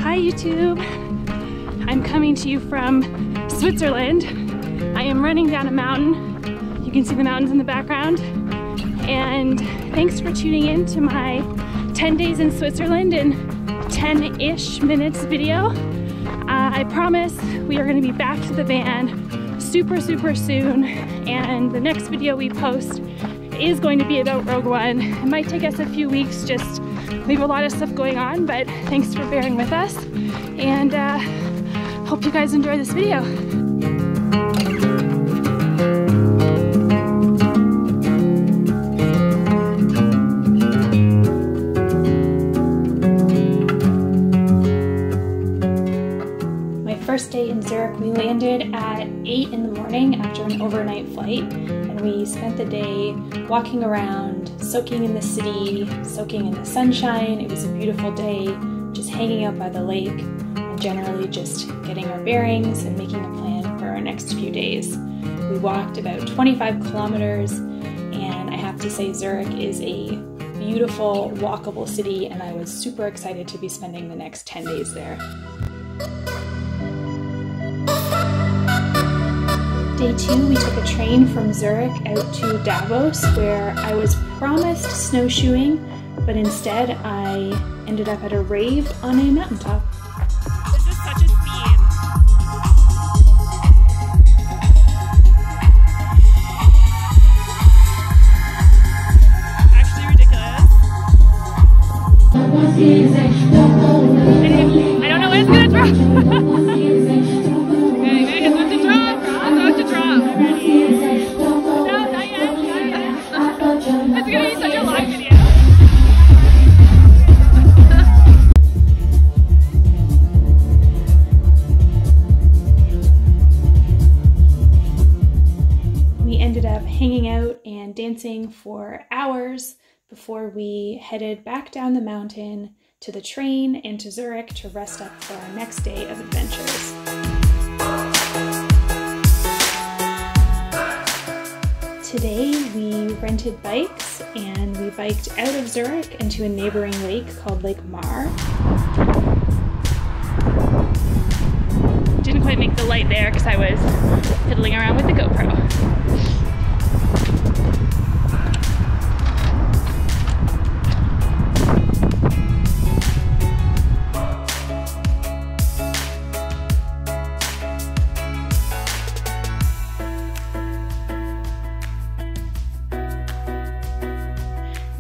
Hi YouTube! I'm coming to you from Switzerland. I am running down a mountain. You can see the mountains in the background. And thanks for tuning in to my 10 days in Switzerland in 10-ish minutes video. I promise we are going to be back to the van super soon, and the next video we post is going to be about Rogue One. It might take us a few weeks, just we have a lot of stuff going on, but thanks for bearing with us, and hope you guys enjoy this video. First day in Zurich, we landed at 8 in the morning after an overnight flight, and we spent the day walking around, soaking in the city, soaking in the sunshine. It was a beautiful day, just hanging out by the lake and generally just getting our bearings and making a plan for our next few days. We walked about 25 kilometers, and I have to say Zurich is a beautiful, walkable city, and I was super excited to be spending the next 10 days there. Day 2, we took a train from Zurich out to Davos, where I was promised snowshoeing, but instead I ended up at a rave on a mountaintop. This is such a speed. Actually ridiculous. I don't know when it's gonna drop. Hanging out and dancing for hours before we headed back down the mountain to the train and to Zurich to rest up for our next day of adventures. Today we rented bikes and we biked out of Zurich into a neighboring lake called Lake Mar. Didn't quite make the light there because I was fiddling around with the GoPro.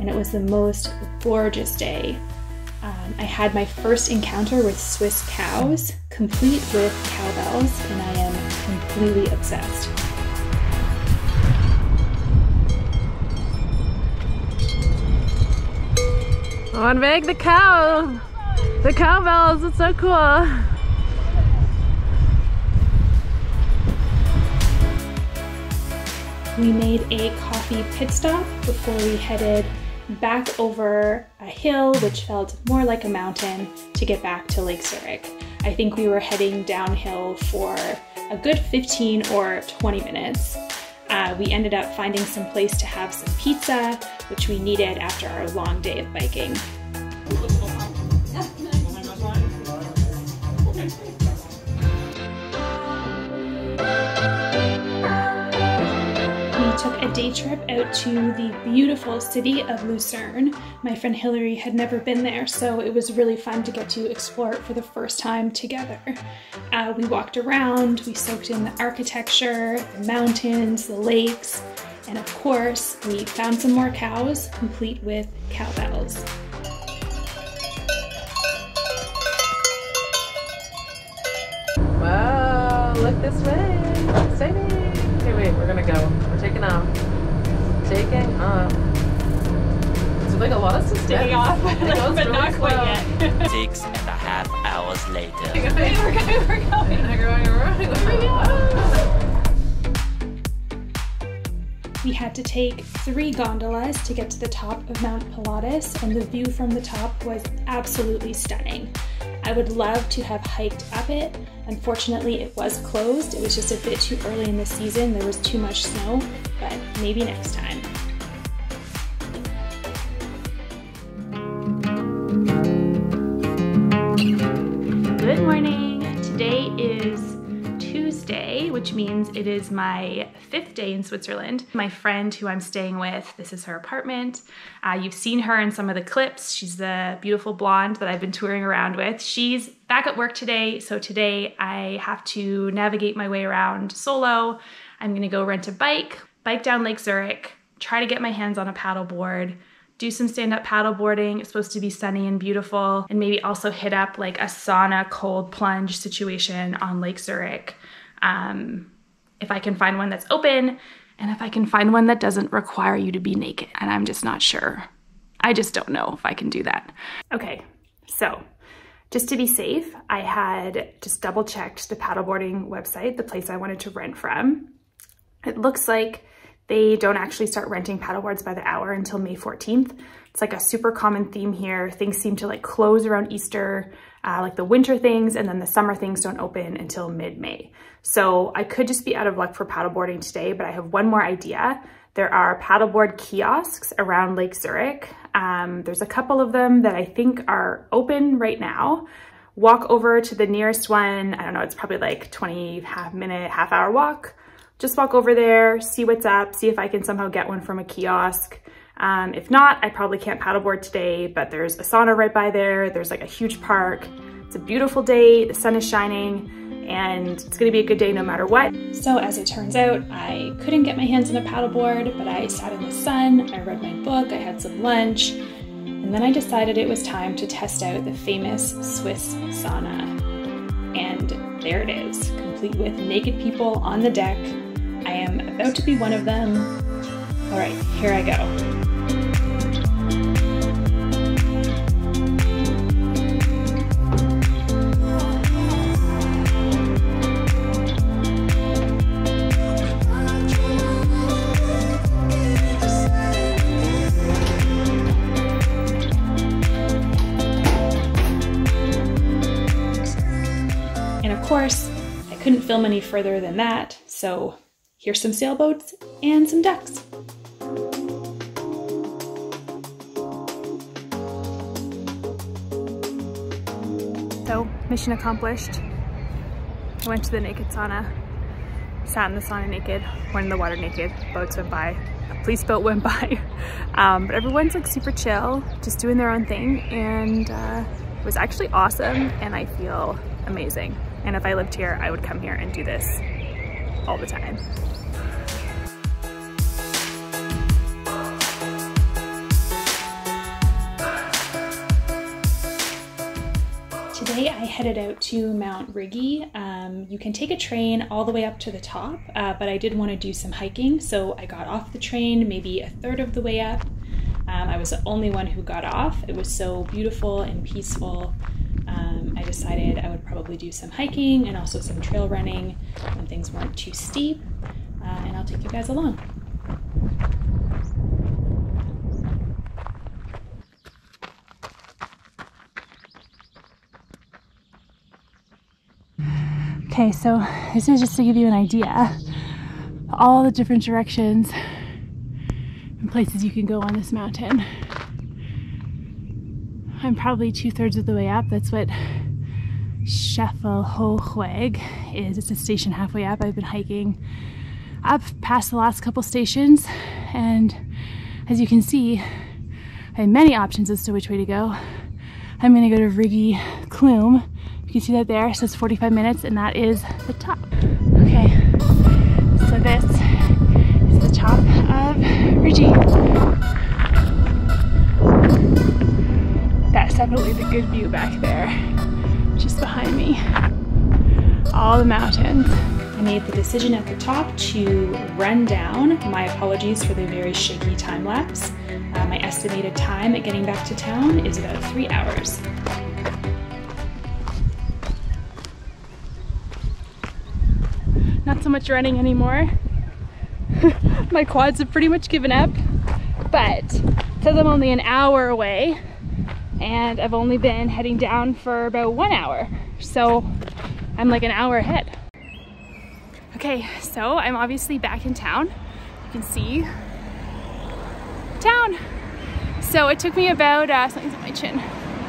And it was the most gorgeous day. I had my first encounter with Swiss cows, complete with cowbells, and I am completely obsessed. Oh, and Meg, the cowbells, it's so cool. We made a coffee pit stop before we headed back over a hill, which felt more like a mountain, to get back to Lake Zurich. I think we were heading downhill for a good 15 or 20 minutes. We ended up finding some place to have some pizza, which we needed after our long day of biking. Took a day trip out to the beautiful city of Lucerne. My friend Hillary had never been there, so it was really fun to get to explore it for the first time together. We walked around, we soaked in the architecture, the mountains, the lakes, and of course, we found some more cows, complete with cowbells. Wow, look this way. Exciting. Okay, wait, we're gonna go. We're taking off. Taking off. It's like a lot of suspense. Taking off, but really not quite yet. 6.5 hours later. We're going. We had to take 3 gondolas to get to the top of Mount Pilatus, and the view from the top was absolutely stunning. I would love to have hiked up it. Unfortunately, it was closed. It was just a bit too early in the season. There was too much snow, but maybe next time. which means it is my 5th day in Switzerland. My friend who I'm staying with, this is her apartment. You've seen her in some of the clips. She's the beautiful blonde that I've been touring around with. She's back at work today, so today I have to navigate my way around solo. I'm gonna go rent a bike down Lake Zurich, try to get my hands on a paddleboard, do some stand-up paddleboarding. It's supposed to be sunny and beautiful, and maybe also hit up like a sauna cold plunge situation on Lake Zurich. If I can find one that's open, and if I can find one that doesn't require you to be naked, and I'm just not sure. I just don't know if I can do that. Okay, so just to be safe, I had just double checked the paddleboarding website, the place I wanted to rent from. It looks like they don't actually start renting paddleboards by the hour until May 14th. It's like a super common theme here. Things seem to like close around Easter, like the winter things, and then the summer things don't open until mid-May. So I could just be out of luck for paddleboarding today, but I have one more idea. There are paddleboard kiosks around Lake Zurich. There's a couple of them that I think are open right now. Walk over to the nearest one. I don't know, it's probably like 20-minute, half-hour walk. Just walk over there, see what's up, see if I can somehow get one from a kiosk. If not, I probably can't paddleboard today, but there's a sauna right by there. There's like a huge park. It's a beautiful day, the sun is shining, and it's gonna be a good day no matter what. So as it turns out, I couldn't get my hands on a paddleboard, but I sat in the sun, I read my book, I had some lunch, and then I decided it was time to test out the famous Swiss sauna. And there it is, complete with naked people on the deck. I am about to be one of them. All right, here I go. And of course, I couldn't film any further than that, so here's some sailboats and some ducks. So, mission accomplished. I went to the naked sauna, sat in the sauna naked, went in the water naked, boats went by, a police boat went by. But everyone's like super chill, just doing their own thing, and it was actually awesome, and I feel amazing. And if I lived here, I would come here and do this all the time. Today I headed out to Mount Rigi. You can take a train all the way up to the top, but I did want to do some hiking, so I got off the train maybe a third of the way up. I was the only one who got off. It was so beautiful and peaceful. I decided I would probably do some hiking and also some trail running when things weren't too steep, and I'll take you guys along. Okay, so this is just to give you an idea of all the different directions and places you can go on this mountain. I'm probably 2/3 of the way up. That's what Scheffelhochweg is. It's a station halfway up. I've been hiking up past the last couple stations, and as you can see, I have many options as to which way to go. I'm gonna go to Rigi Klum. You can see that there, it says 45 minutes, and that is the top. Okay, so this is the top of Rigi. That's definitely the good view back there, just behind me. All the mountains. I made the decision at the top to run down. My apologies for the very shaky time lapse. My estimated time at getting back to town is about 3 hours. Not so much running anymore. My quads have pretty much given up, but it says I'm only an hour away, and I've only been heading down for about 1 hour. So I'm like an hour ahead. Okay, so I'm obviously back in town. You can see town. So it took me about, something's on my chin.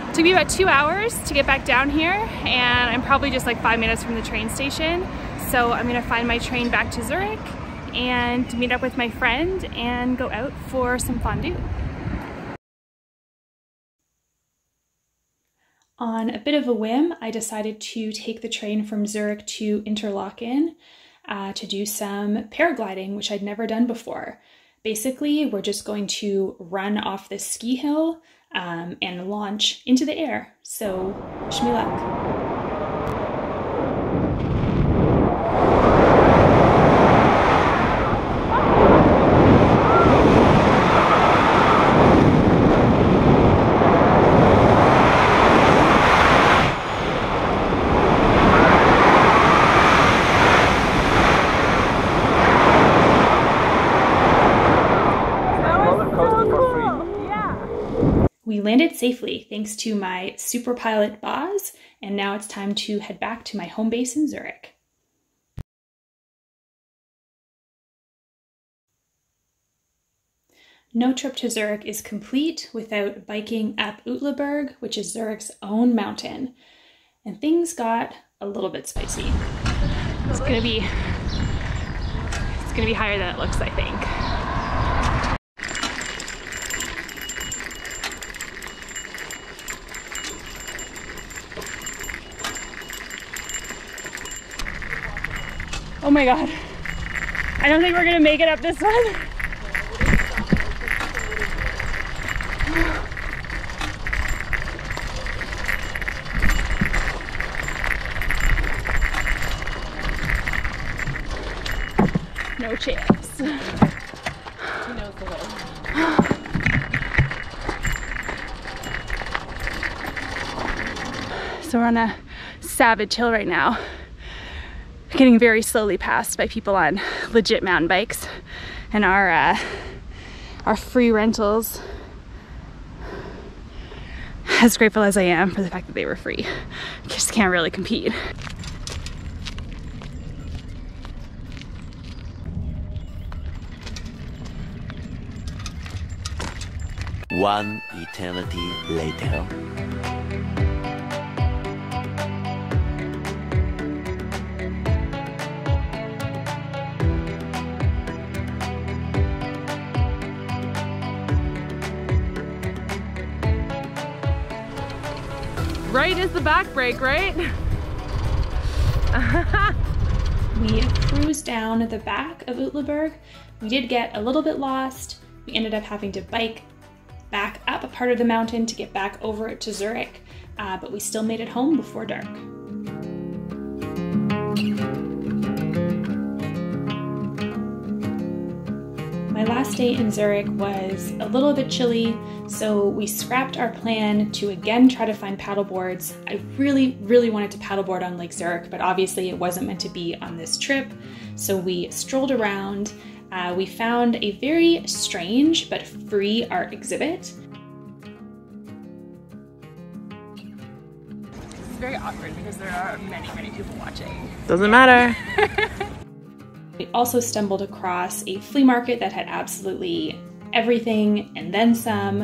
It took me about 2 hours to get back down here, and I'm probably just like 5 minutes from the train station. So I'm gonna find my train back to Zurich and meet up with my friend and go out for some fondue. On a bit of a whim, I decided to take the train from Zurich to Interlaken to do some paragliding, which I'd never done before. Basically, we're just going to run off this ski hill and launch into the air. So, wish me luck. We landed safely thanks to my super pilot Boz, and now it's time to head back to my home base in Zurich. No trip to Zurich is complete without biking up Uetliberg, which is Zurich's own mountain. And things got a little bit spicy. It's gonna be higher than it looks, I think. Oh my God. I don't think we're gonna make it up this one. No chance. She knows the way. So we're on a savage hill right now, getting very slowly passed by people on legit mountain bikes, and our free rentals. As grateful as I am for the fact that they were free, just can't really compete. One eternity later. Right is the back brake, right? We cruised down the back of Uetliberg. We did get a little bit lost. We ended up having to bike back up a part of the mountain to get back over to Zurich, but we still made it home before dark. My last day in Zurich was a little bit chilly, so we scrapped our plan to again try to find paddle boards. I really wanted to paddleboard on Lake Zurich, but obviously it wasn't meant to be on this trip, so we strolled around. We found a very strange but free art exhibit. It's very awkward because there are many people watching. Doesn't matter. We also stumbled across a flea market that had absolutely everything and then some.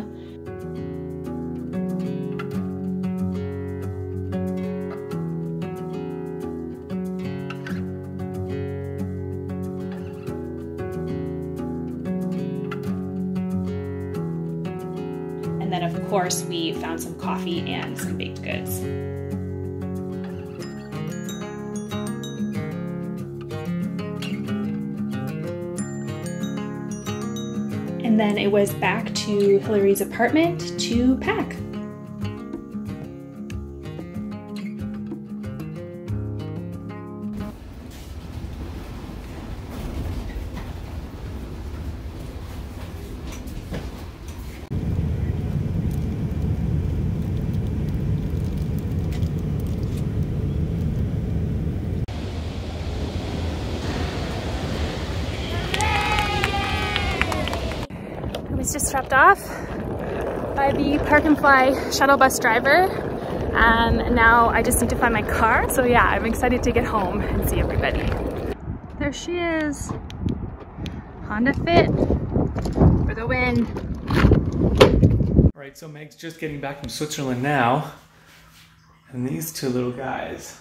And then of course we found some coffee and some baked goods. And then it was back to Hillary's apartment to pack. Just dropped off by the Park and Fly shuttle bus driver. Now I just need to find my car. So yeah, I'm excited to get home and see everybody. There she is. Honda Fit for the win. Alright, so Meg's just getting back from Switzerland now. And these two little guys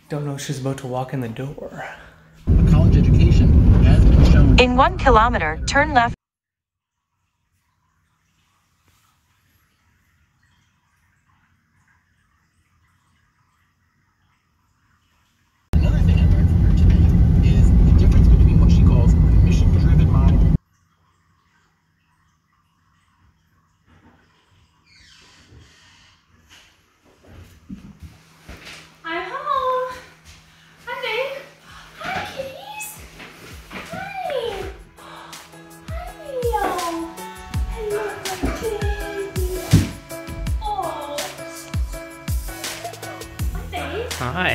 don't know she's about to walk in the door. A college education has been shown. In 1 kilometer, turn left. Another thing I learned from her today is the difference between what she calls mission-driven model. I'm home. Hi, Meg. Hi, kitties. Hi. Hi, Leo. Hello, baby. Oh. Hi, Dave. Hi.